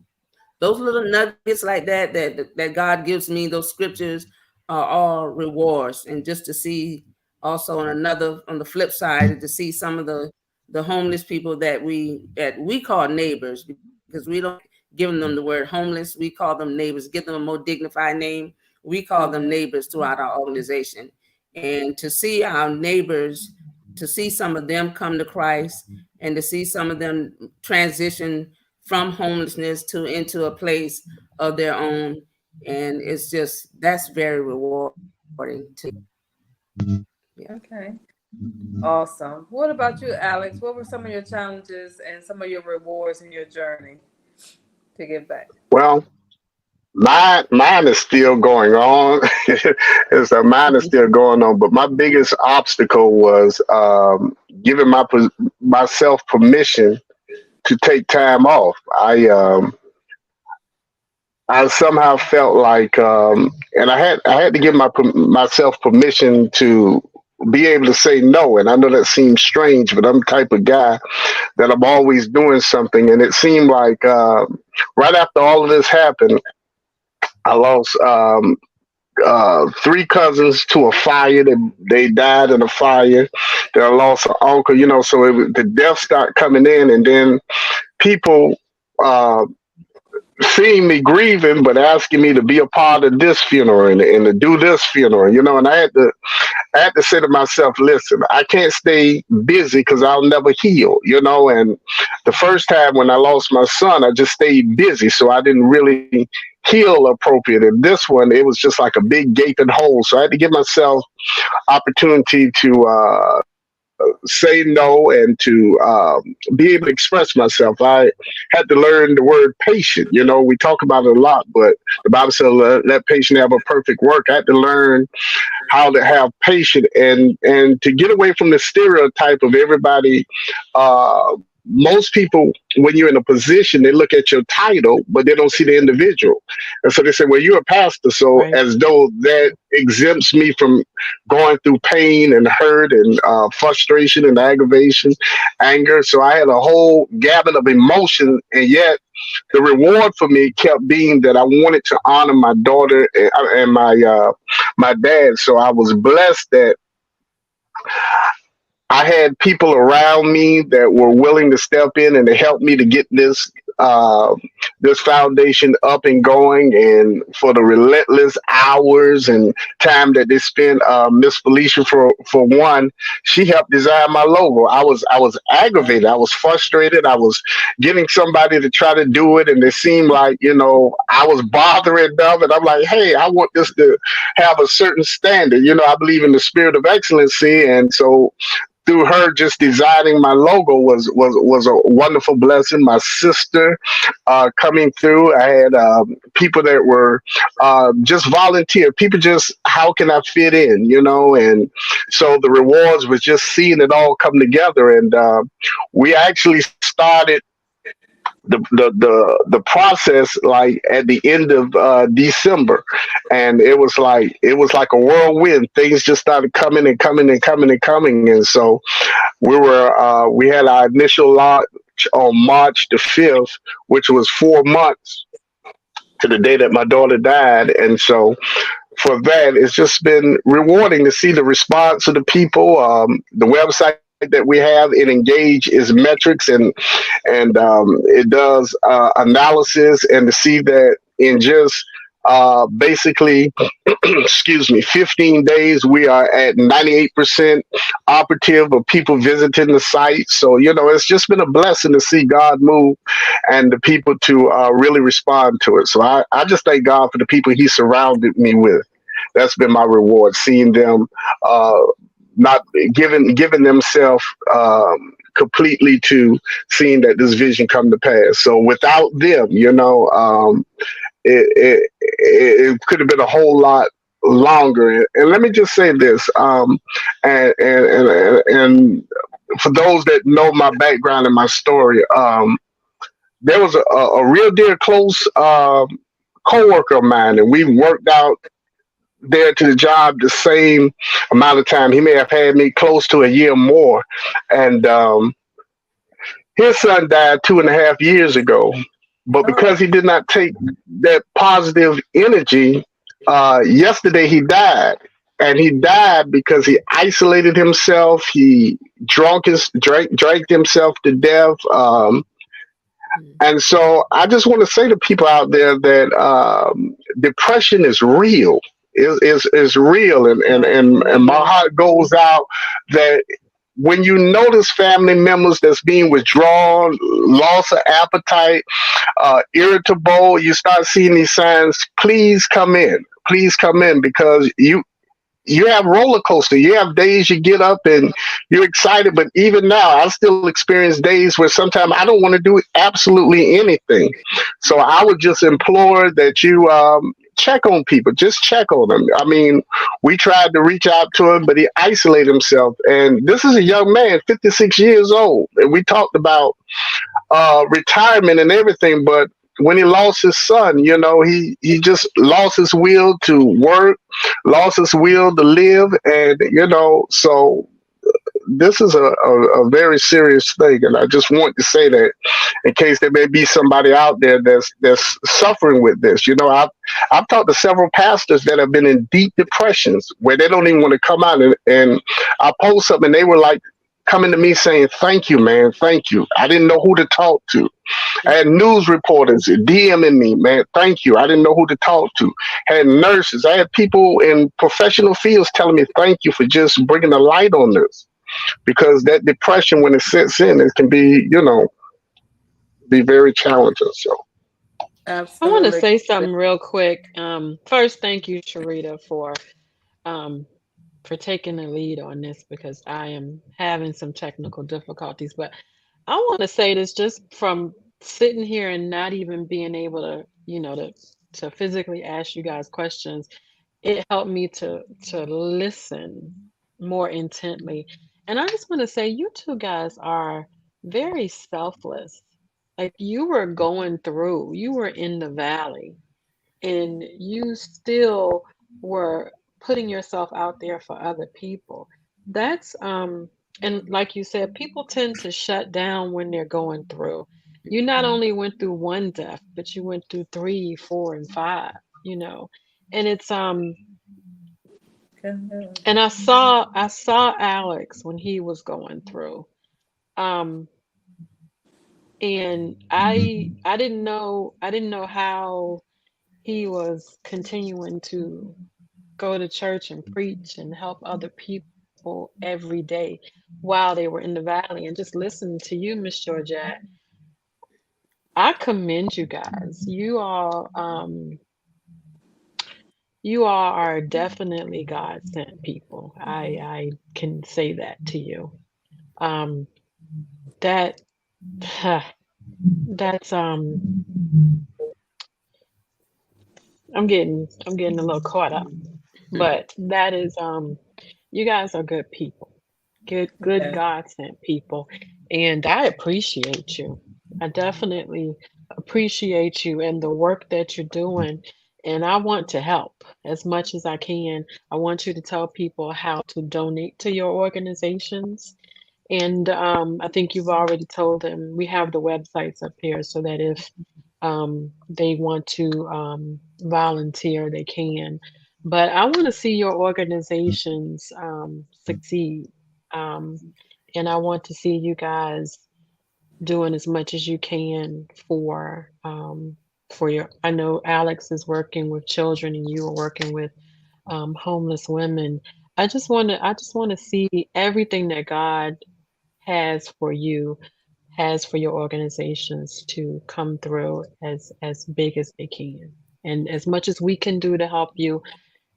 little nuggets like that God gives me, those scriptures are all rewards. And just to see also on the flip side, to see some of the homeless people that we call neighbors, because we don't give them the word homeless. We call them neighbors, give them a more dignified name. We call them neighbors throughout our organization. And to see our neighbors, to see some of them come to Christ, and to see some of them transition from homelessness into a place of their own. And it's just, that's very rewarding too.
Yeah. Okay. Awesome. What about you, Alex? What were some of your challenges and some of your rewards in your journey to give back?
Well, mine is still going on. Mine is still going on. But my biggest obstacle was giving myself permission to take time off. I somehow felt like, and I had to give myself permission to be able to say no. And I know that seems strange, but I'm the type of guy that I'm always doing something. And it seemed like right after all of this happened, I lost 3 cousins to a fire. They died in a fire. Then I lost an uncle, so the death started coming in, and then people seeing me grieving, but asking me to be a part of this funeral and to do this funeral, and I had to say to myself, listen, I can't stay busy because I'll never heal, and the first time when I lost my son, I just stayed busy. So I didn't really heal appropriate. And this one, it was just like a big gaping hole. So I had to give myself opportunity to say no and to be able to express myself. I had to learn the word patient. We talk about it a lot, but the Bible says let patient have a perfect work. I had to learn how to have patience and to get away from the stereotype of everybody. Most people, when you're in a position, they look at your title, but they don't see the individual. And so they say, well, you're a pastor. So
Right.
as though that exempts me from going through pain and hurt and frustration and aggravation, anger. So I had a whole gamut of emotion. And yet the reward for me kept being that I wanted to honor my daughter and my dad. So I was blessed that I had people around me that were willing to step in and to help me to get this foundation up and going, and for the relentless hours and time that they spent. Miss Felicia, for one, she helped design my logo. I was aggravated. I was frustrated. I was getting somebody to try to do it, and it seemed like I was bothering them. And I'm like, hey, I want this to have a certain standard. I believe in the spirit of excellency, and so through her just designing my logo was a wonderful blessing. My sister coming through. I had people that were just volunteer. People just, how can I fit in, And so the rewards was just seeing it all come together. And we actually started the process like at the end of December, and it was like a whirlwind. Things just started coming and coming and coming and coming, and so we had our initial launch on March the 5th, which was 4 months to the day that my daughter died, and so for that, it's just been rewarding to see the response of the people. The website that we have, it engage is metrics, and it does analysis, and to see that in just basically excuse me, 15 days, we are at 98% operative of people visiting the site. So, it's just been a blessing to see God move and the people to really respond to it. So I just thank God for the people he surrounded me with. That's been my reward, seeing them not giving themselves completely to seeing that this vision come to pass. So without them, it could have been a whole lot longer. And let me just say this, and for those that know my background and my story, there was a real dear close coworker of mine, and we worked out there to the job the same amount of time. He may have had me close to a year more, and his son died 2.5 years ago. But because he did not take that positive energy, yesterday he died. And he died because he isolated himself. He drank himself to death. And so I just want to say to people out there that depression is real. Is real. And my heart goes out that when you notice family members that's being withdrawn, loss of appetite, irritable, you start seeing these signs, please come in. Please come in, because you have roller coaster. You have days you get up and you're excited, but even now I still experience days where sometimes I don't want to do absolutely anything. So I would just implore that you check on people. Just check on them. I mean, we tried to reach out to him, but he isolated himself. And this is a young man, 56 years old. And we talked about retirement and everything, but when he lost his son, he just lost his will to work, lost his will to live. And, so this is a very serious thing. And I just want to say that in case there may be somebody out there that's suffering with this. I've talked to several pastors that have been in deep depressions where they don't even want to come out, and I post something and they were like coming to me saying, "Thank you, man. Thank you. I didn't know who to talk to." I had news reporters DMing me, "Man, thank you. I didn't know who to talk to." I had nurses. I had people in professional fields telling me, "Thank you for just bringing the light on this." Because that depression, when it sets in, it can be, be very challenging. So,
Absolutely.
I want to say something real quick. First, thank you, Sharita, for taking the lead on this, because I am having some technical difficulties. But I want to say this just from sitting here and not even being able to, to physically ask you guys questions. It helped me to listen more intently. And I just want to say, you two guys are very selfless. Like, you were going through, you were in the valley, and you still were putting yourself out there for other people. That's and like you said, people tend to shut down when they're going through. You not only went through one death, but you went through 3, 4, and 5, and it's and I saw Alex when he was going through, and I didn't know how he was continuing to go to church and preach and help other people every day while they were in the valley. And just listening to you, Miss Georgette, I commend you guys. You all are definitely God sent people. I can say that to you. That's I'm getting a little caught up, but that is you guys are good people, good God sent people, and I appreciate you. I definitely appreciate you and the work that you're doing. And I want to help as much as I can. I want you to tell people how to donate to your organizations. And I think you've already told them. We have the websites up here so that if they want to volunteer, they can. But I want to see your organizations succeed. Um, and I want to see you guys doing as much as you can for your. I know Alex is working with children and you are working with homeless women. I just want to see everything that God has for you, has for your organizations to come through as big as they can. And as much as we can do to help you,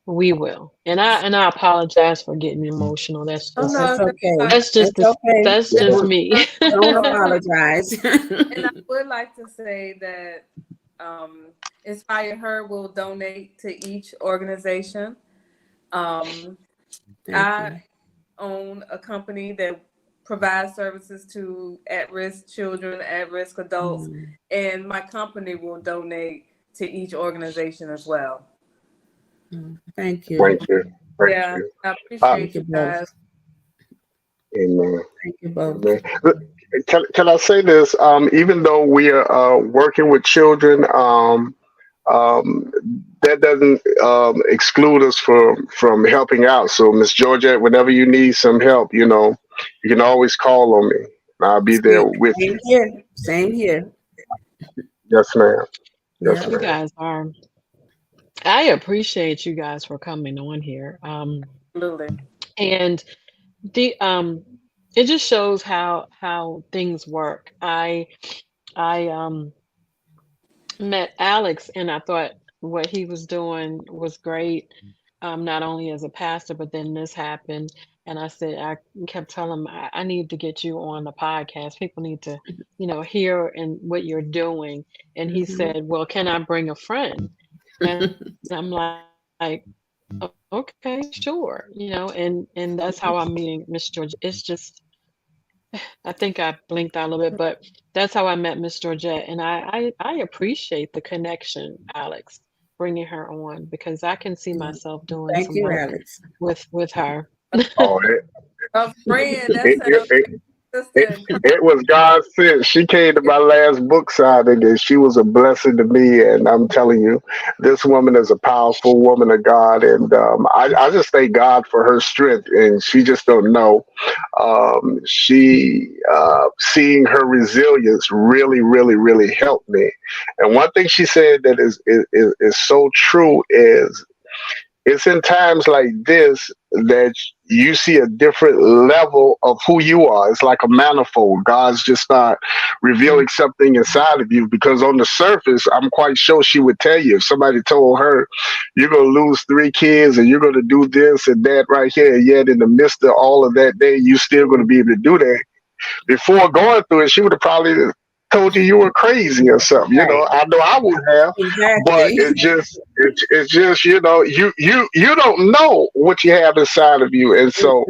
we will. And I apologize for getting emotional. That's
Oh
just
no,
That's okay.
that's just
That's okay.
that's just me.
Don't apologize.
And I would like to say that Inspire Her will donate to each organization.
Thank
I
you.
own a company that provides services to at-risk children, at-risk adults, and my company will donate to each organization as well.
Thank you.
Thank you. Thank
Yeah,
you.
I appreciate
Thank
you
you both.
guys.
Amen.
Thank you both.
Amen. Can I say this? Even though we are working with children, um, that doesn't exclude us from helping out. So, Miss Georgette, whenever you need some help, you can always call on me. I'll be there with
Same
you.
here. Same here.
Yes, ma'am. Yes,
Yeah.
You
ma'am.
guys are. I appreciate you guys for coming on here.
Absolutely.
And the it just shows how things work. I met Alex and I thought what he was doing was great, not only as a pastor, but then this happened. And I kept telling him, I need to get you on the podcast. People need to, hear and what you're doing. And he said, well, can I bring a friend? And I'm like, okay, sure. And that's how I'm meeting Miss George. It's just, I think I blinked out a little bit, but that's how I met Miss Georgette. And I appreciate the connection, Alex, bringing her on because I can see myself doing
Thank
some
you,
work
Alex.
with her.
Oh,
A friend, that
it,
sounds
it,
sister.
it was God sent. She came to my last book signing and she was a blessing to me. And I'm telling you, this woman is a powerful woman of God. And I just thank God for her strength. And she just don't know. Seeing her resilience really, really, really helped me. And one thing she said that is so true is it's in times like this that you see a different level of who you are. It's like a manifold. God's just not revealing something inside of you because on the surface, I'm quite sure she would tell you if somebody told her you're going to lose 3 kids and you're going to do this and that right here. And yet in the midst of all of that day, you're still going to be able to do that. Before going through it, she would have probably told you were crazy or something.
Right.
I know I would have, but
Exactly.
it's just you don't know what you have inside of you, and so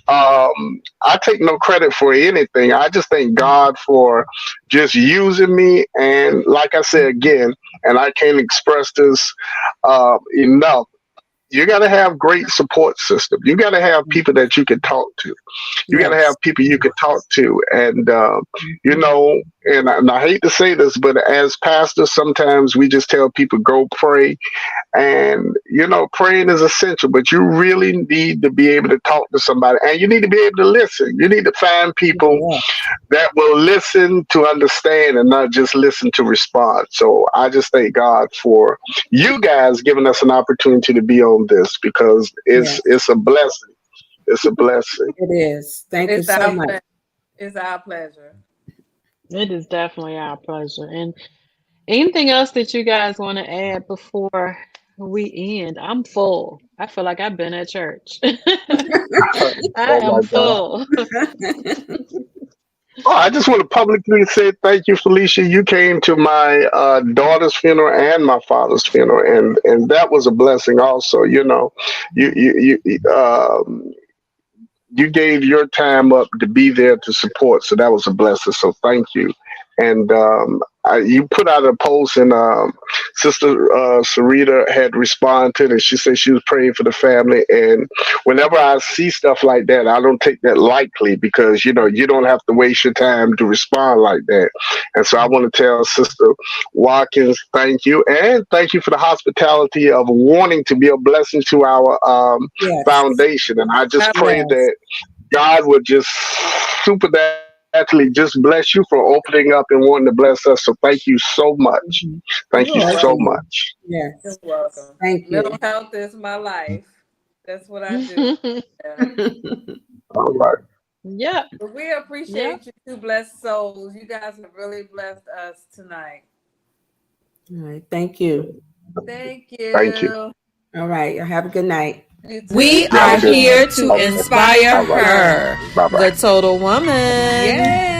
I take no credit for anything. I just thank God for just using me, and like I said again, and I can't express this enough. You got to have great support system. You got to have people that you can talk to. You got to
Yes.
have people you can talk to. And, and I hate to say this, but as pastors, sometimes we just tell people, go pray. And, praying is essential, but you really need to be able to talk to somebody and you need to be able to listen. You need to find people
Yeah.
that will listen to understand and not just listen to respond. So I just thank God for you guys giving us an opportunity to be on this because it's a blessing. It's a blessing.
It is. Thank you so much.
It's our pleasure.
It is definitely our pleasure. And anything else that you guys want to add before we end? I'm full. I feel like I've been at church. I
Oh
am
my God.
full.
Oh, I just want to publicly say thank you, Felicia. You came to my daughter's funeral and my father's funeral, and that was a blessing. Also, you gave your time up to be there to support, so that was a blessing. So thank you, And you put out a post, and Sister Sarita had responded, and she said she was praying for the family. And whenever I see stuff like that, I don't take that lightly, because you don't have to waste your time to respond like that. And so I want to tell Sister Watkins, thank you, and thank you for the hospitality of wanting to be a blessing to our foundation. And I just pray that God would just supernaturally just bless you for opening up and wanting to bless us. So thank you so much. Thank you so much.
Yes.
You're welcome.
Thank you.
Mental health is my life. That's what I do. Yeah.
All right.
Yeah.
But we appreciate you, two blessed souls. You guys have really blessed us tonight.
All right. Thank you.
Thank you.
Thank you.
All right. Have a good night.
We are here to inspire her, the total woman.
Yay!